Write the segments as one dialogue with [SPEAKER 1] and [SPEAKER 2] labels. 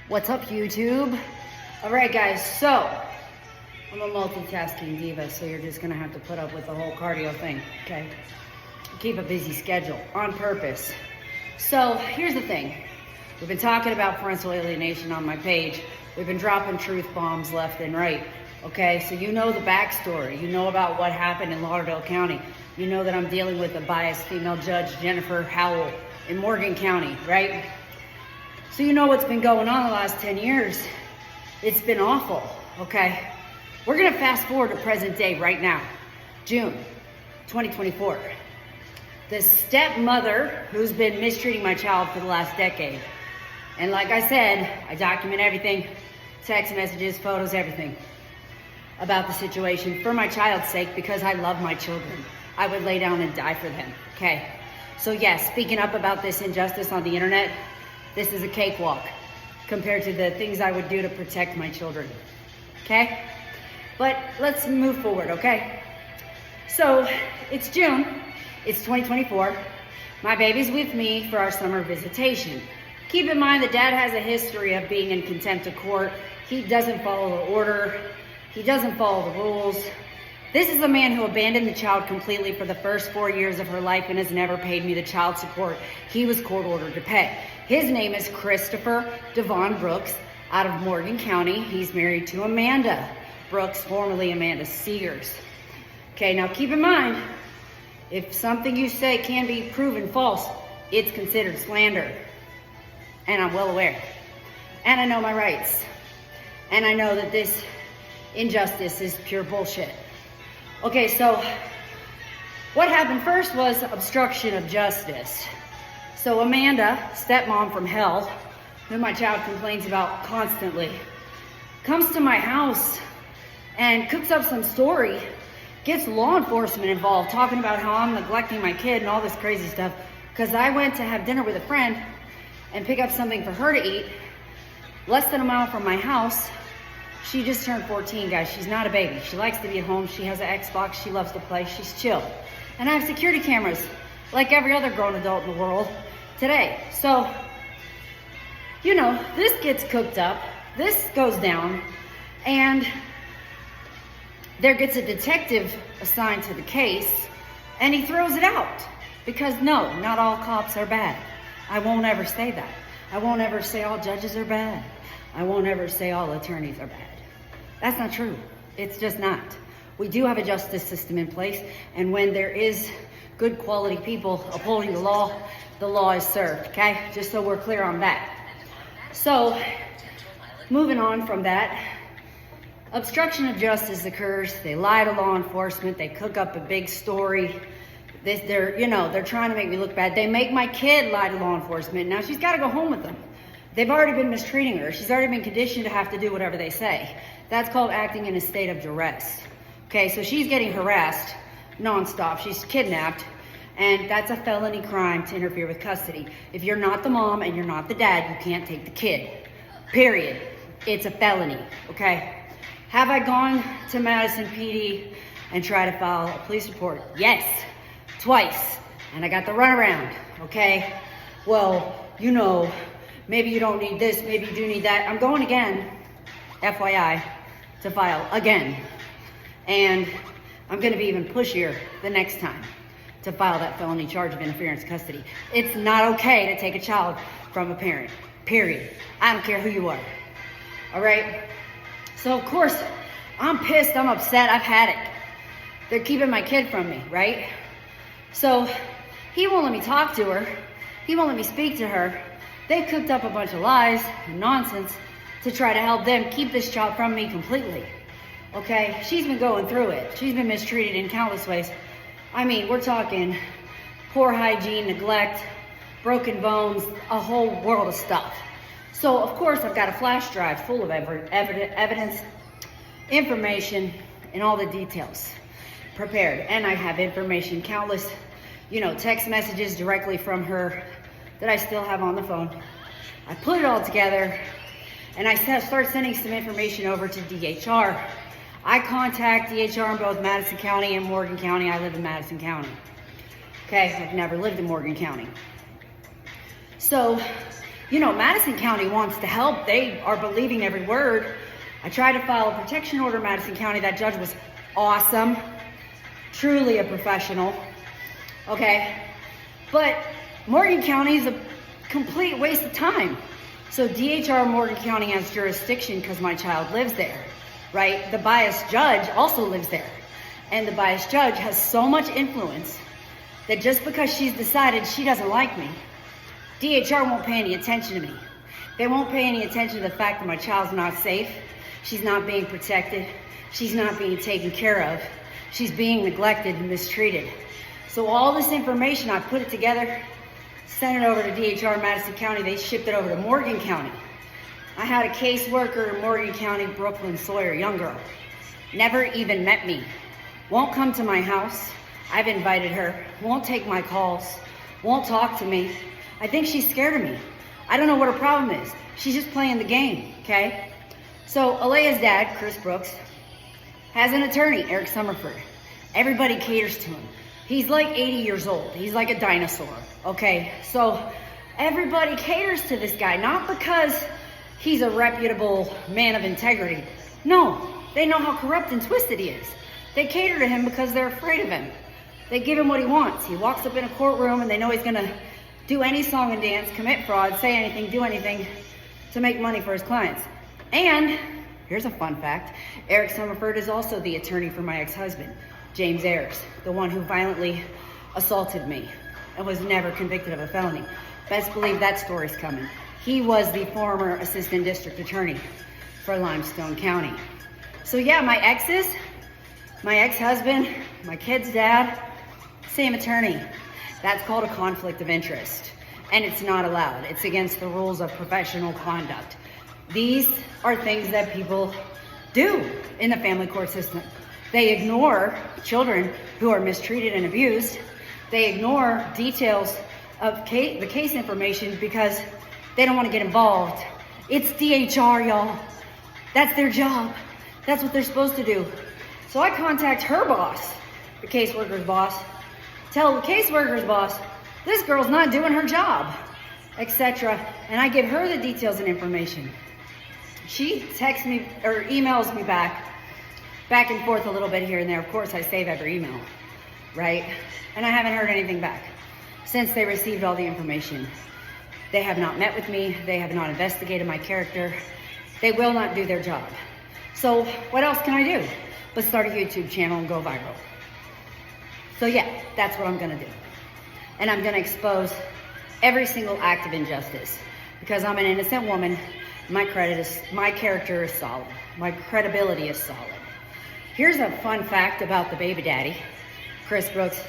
[SPEAKER 1] What's up, YouTube? All right, guys, so I'm a multitasking diva, so you're just gonna have to put up with the whole cardio thing, okay? Keep a busy schedule on purpose. So here's the thing. We've been talking about parental alienation on my page. We've been dropping truth bombs left and right, okay? So you know the backstory. You know about what happened in Lauderdale County. You know that I'm dealing with a biased female judge, Jennifer Howell, in Morgan County, right? So you know what's been going on the last 10 years. It's been awful, okay? We're gonna fast forward to present day right now, June 2024. The stepmother who's been mistreating my child for the last decade. And like I said, I document everything, text messages, photos, everything about the situation for my child's sake because I love my children. I would lay down and die for them, okay? So yes, speaking up about this injustice on the internet, this is a cakewalk compared to the things I would do to protect my children, okay? But let's move forward, okay? So it's June, it's 2024. My baby's with me for our summer visitation. Keep in mind that dad has a history of being in contempt of court. He doesn't follow the order. He doesn't follow the rules. This is a man who abandoned the child completely for the first 4 years of her life and has never paid me the child support he was court ordered to pay. His name is Christopher Devon Brooks out of Morgan County. He's married to Amanda Brooks, formerly Amanda Seegers. Okay, now keep in mind, if something you say can be proven false, it's considered slander. And I'm well aware. And I know my rights. And I know that this injustice is pure bullshit. Okay, so what happened first was obstruction of justice. So Amanda, stepmom from hell, who my child complains about constantly, comes to my house and cooks up some story, gets law enforcement involved, talking about how I'm neglecting my kid and all this crazy stuff, because I went to have dinner with a friend and pick up something for her to eat, less than a mile from my house. She just turned 14, guys. She's not a baby. She likes to be at home. She has an Xbox. She loves to play. She's chill. And I have security cameras, like every other grown adult in the world today. So, you know, this gets cooked up. This goes down. And there gets a detective assigned to the case. And he throws it out. Because no, not all cops are bad. I won't ever say that. I won't ever say all judges are bad. I won't ever say all attorneys are bad. That's not true. It's just not. We do have a justice system in place, and when there is good quality people upholding the law is served, okay? Just so we're clear on that. So, moving on from that, obstruction of justice occurs. They lie to law enforcement. They cook up a big story. They're trying to make me look bad. They make my kid lie to law enforcement. Now she's got to go home with them. They've already been mistreating her. She's already been conditioned to have to do whatever they say. That's called acting in a state of duress. Okay, so she's getting harassed nonstop. She's kidnapped, and that's a felony crime to interfere with custody. If you're not the mom and you're not the dad, you can't take the kid. Period. It's a felony, okay? Have I gone to Madison PD and tried to file a police report? Yes, twice. And I got the runaround, okay? Well, you know, maybe you don't need this, maybe you do need that. I'm going again, FYI, to file again. And I'm gonna be even pushier the next time to file that felony charge of interference custody. It's not okay to take a child from a parent, period. I don't care who you are, all right? So of course, I'm pissed, I'm upset, I've had it. They're keeping my kid from me, right? So he won't let me talk to her. He won't let me speak to her. They cooked up a bunch of lies and nonsense to try to help them keep this child from me completely. Okay, she's been going through it. She's been mistreated in countless ways. I mean, we're talking poor hygiene, neglect, broken bones, a whole world of stuff. So of course I've got a flash drive full of evidence, information, and all the details prepared. And I have information, countless, text messages directly from her that I still have on the phone. I put it all together and I start sending some information over to DHR. I contact DHR in both Madison County and Morgan County. I live in Madison County. Okay, I've never lived in Morgan County. So You know, Madison County wants to help. They are believing every word. I tried to file a protection order in Madison County. That judge was awesome. Truly a professional. Okay. But Morgan County is a complete waste of time. So DHR Morgan County has jurisdiction because my child lives there, right? The biased judge also lives there. And the biased judge has so much influence that just because she's decided she doesn't like me, DHR won't pay any attention to me. They won't pay any attention to the fact that my child's not safe. She's not being protected. She's not being taken care of. She's being neglected and mistreated. So all this information, I put it together, sent it over to DHR Madison County. They shipped it over to Morgan County. I had a caseworker in Morgan County, Brooklyn Sawyer, young girl. Never even met me. Won't come to my house. I've invited her. Won't take my calls. Won't talk to me. I think she's scared of me. I don't know what her problem is. She's just playing the game, okay? So Alea's dad, Chris Brooks, has an attorney, Eric Summerford. Everybody caters to him. He's like 80 years old. He's like a dinosaur, okay? So everybody caters to this guy, not because he's a reputable man of integrity. No, they know how corrupt and twisted he is. They cater to him because they're afraid of him. They give him what he wants. He walks up in a courtroom and they know he's gonna do any song and dance, commit fraud, say anything, do anything to make money for his clients. And here's a fun fact. Eric Summerford is also the attorney for my ex-husband, James Ayers, the one who violently assaulted me and was never convicted of a felony. Best believe that story's coming. He was the former assistant district attorney for Limestone County. So yeah, my exes, my ex-husband, my kid's dad, same attorney. That's called a conflict of interest, and it's not allowed. It's against the rules of professional conduct. These are things that people do in the family court system. They ignore children who are mistreated and abused. They ignore details of the case information because they don't want to get involved. It's DHR, y'all. That's their job. That's what they're supposed to do. So I contact her boss, the caseworker's boss, tell the caseworker's boss, this girl's not doing her job, etc. And I give her the details and information. She texts me or emails me back and forth a little bit here and there. Of course, I save every email, right? And I haven't heard anything back since they received all the information. They have not met with me. They have not investigated my character. They will not do their job. So what else can I do but start a YouTube channel and go viral? So yeah, that's what I'm gonna do. And I'm gonna expose every single act of injustice because I'm an innocent woman. My character is solid. My credibility is solid. Here's a fun fact about the baby daddy, Chris Brooks.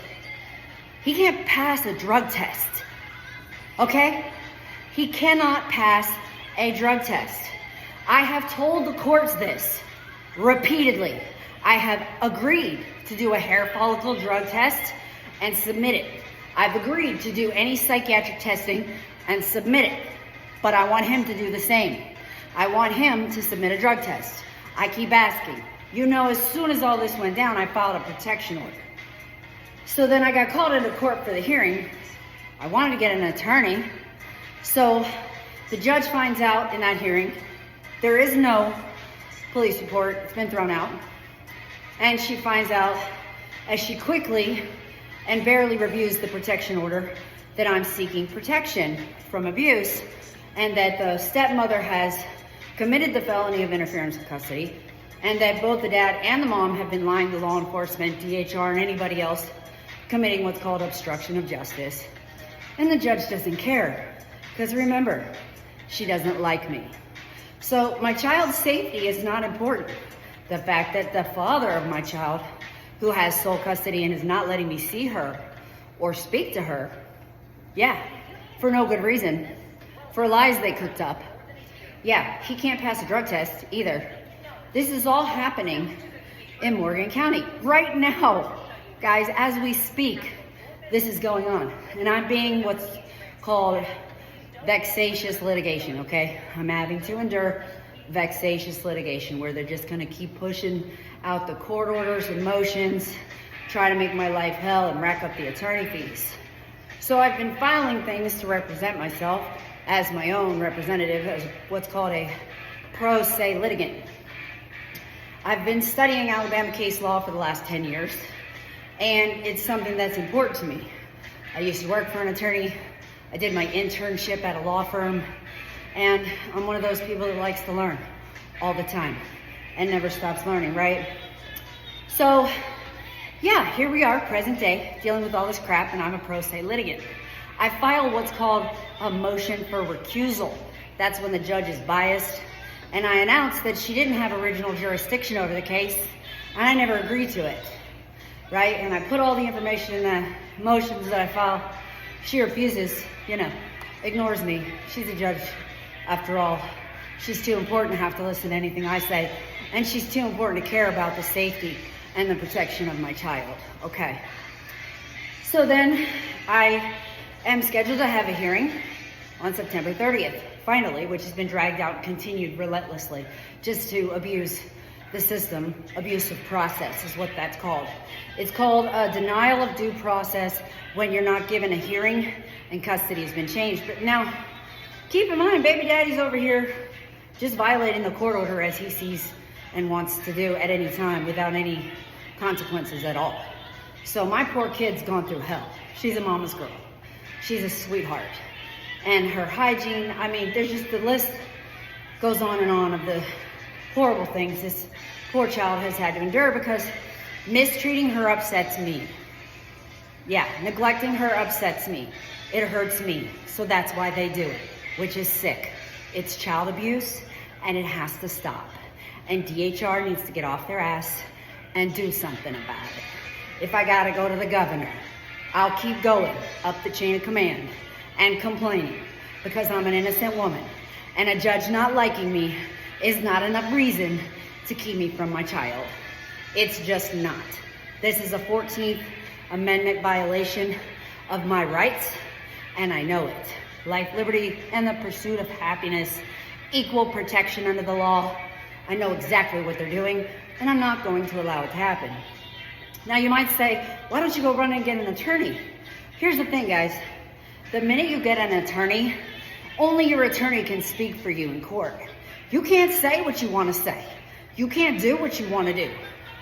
[SPEAKER 1] He can't pass a drug test, okay? He cannot pass a drug test. I have told the courts this repeatedly. I have agreed to do a hair follicle drug test and submit it. I've agreed to do any psychiatric testing and submit it. But I want him to do the same. I want him to submit a drug test. I keep asking. You know, as soon as all this went down, I filed a protection order. So then I got called into court for the hearing. I wanted to get an attorney. So the judge finds out in that hearing, there is no police report. It's been thrown out. And she finds out, as she quickly and barely reviews the protection order, that I'm seeking protection from abuse and that the stepmother has committed the felony of interference with custody and that both the dad and the mom have been lying to law enforcement, DHR, and anybody else committing what's called obstruction of justice. And the judge doesn't care because remember, she doesn't like me. So my child's safety is not important. The fact that the father of my child, who has sole custody and is not letting me see her or speak to her, yeah, for no good reason, for lies they cooked up. Yeah, he can't pass a drug test either. This is all happening in Morgan County right now. Guys, as we speak, this is going on. And I'm being what's called vexatious litigation, okay? I'm having to endure vexatious litigation where they're just gonna keep pushing out the court orders and motions, try to make my life hell and rack up the attorney fees. So I've been filing things to represent myself as my own representative, as what's called a pro se litigant. I've been studying Alabama case law for the last 10 years, and it's something that's important to me. I used to work for an attorney. I did my internship at a law firm, and I'm one of those people that likes to learn all the time and never stops learning, right? So, yeah, here we are, present day, dealing with all this crap, and I'm a pro se litigant. I filed what's called a motion for recusal. That's when the judge is biased, and I announced that she didn't have original jurisdiction over the case, and I never agreed to it, right? And I put all the information in the motions that I filed. She refuses, ignores me. She's a judge, after all. She's too important to have to listen to anything I say, and she's too important to care about the safety and the protection of my child. Okay. So then I am scheduled to have a hearing on September 30th, finally, which has been dragged out and continued relentlessly just to abuse the system. Abusive process is what that's called. It's called a denial of due process when you're not given a hearing and custody has been changed. But now, keep in mind, baby daddy's over here just violating the court order as he sees and wants to do at any time without any consequences at all. So my poor kid's gone through hell. She's a mama's girl. She's a sweetheart. And her hygiene, there's just, the list goes on and on of the horrible things this poor child has had to endure because mistreating her upsets me. Yeah, neglecting her upsets me. It hurts me. So that's why they do it, which is sick. It's child abuse and it has to stop. And DHR needs to get off their ass and do something about it. If I gotta go to the governor, I'll keep going up the chain of command and complaining because I'm an innocent woman. And a judge not liking me is not enough reason to keep me from my child. It's just not. This is a 14th Amendment violation of my rights, and I know it. Life, liberty, and the pursuit of happiness, equal protection under the law. I know exactly what they're doing, and I'm not going to allow it to happen. Now you might say, why don't you go run and get an attorney? Here's the thing, guys. The minute you get an attorney, only your attorney can speak for you in court. You can't say what you want to say. You can't do what you want to do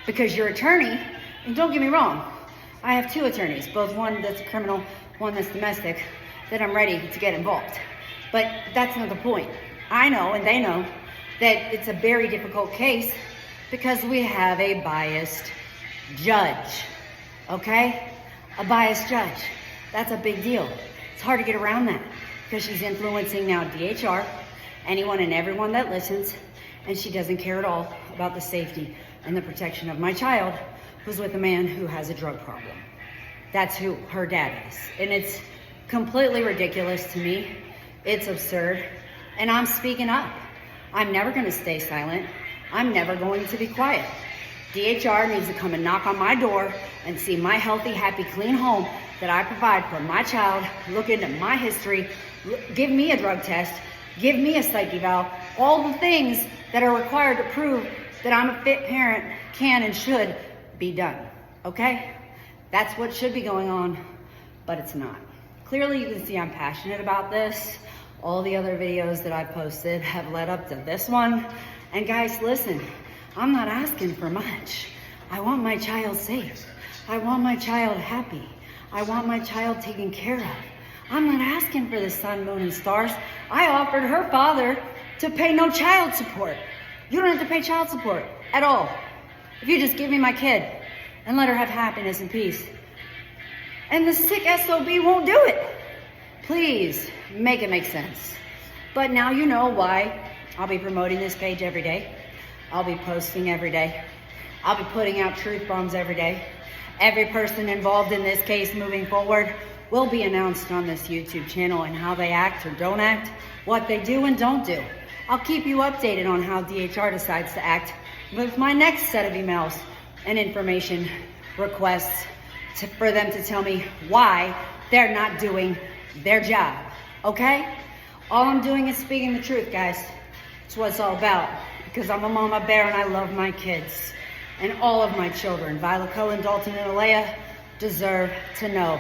[SPEAKER 1] because your attorney, and don't get me wrong, I have two attorneys, both one that's criminal, one that's domestic, that I'm ready to get involved. But that's not the point. I know, and they know, that it's a very difficult case because we have a biased judge, okay? A biased judge. That's a big deal. It's hard to get around that because she's influencing now DHR, anyone and everyone that listens, and she doesn't care at all about the safety and the protection of my child who's with a man who has a drug problem. That's who her dad is. And it's completely ridiculous to me. It's absurd. And I'm speaking up. I'm never going to stay silent. I'm never going to be quiet. DHR needs to come and knock on my door and see my healthy, happy, clean home that I provide for my child, look into my history, give me a drug test, give me a psych eval, all the things that are required to prove that I'm a fit parent can and should be done, okay? That's what should be going on, but it's not. Clearly you can see I'm passionate about this. All the other videos that I've posted have led up to this one. And guys, listen, I'm not asking for much. I want my child safe. I want my child happy. I want my child taken care of. I'm not asking for the sun, moon, and stars. I offered her father to pay no child support. You don't have to pay child support at all. If you just give me my kid and let her have happiness and peace. And the sick SOB won't do it. Please make it make sense. But now you know why I'll be promoting this page every day. I'll be posting every day. I'll be putting out truth bombs every day. Every person involved in this case moving forward will be announced on this YouTube channel and how they act or don't act, what they do and don't do. I'll keep you updated on how DHR decides to act with my next set of emails and information requests for them to tell me why they're not doing their job, okay? All I'm doing is speaking the truth, guys. It's what it's all about, because I'm a mama bear and I love my kids. And all of my children, Violet, Cullen, Dalton, and Alea, deserve to know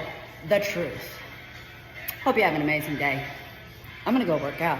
[SPEAKER 1] the truth. Hope you have an amazing day. I'm gonna go work out.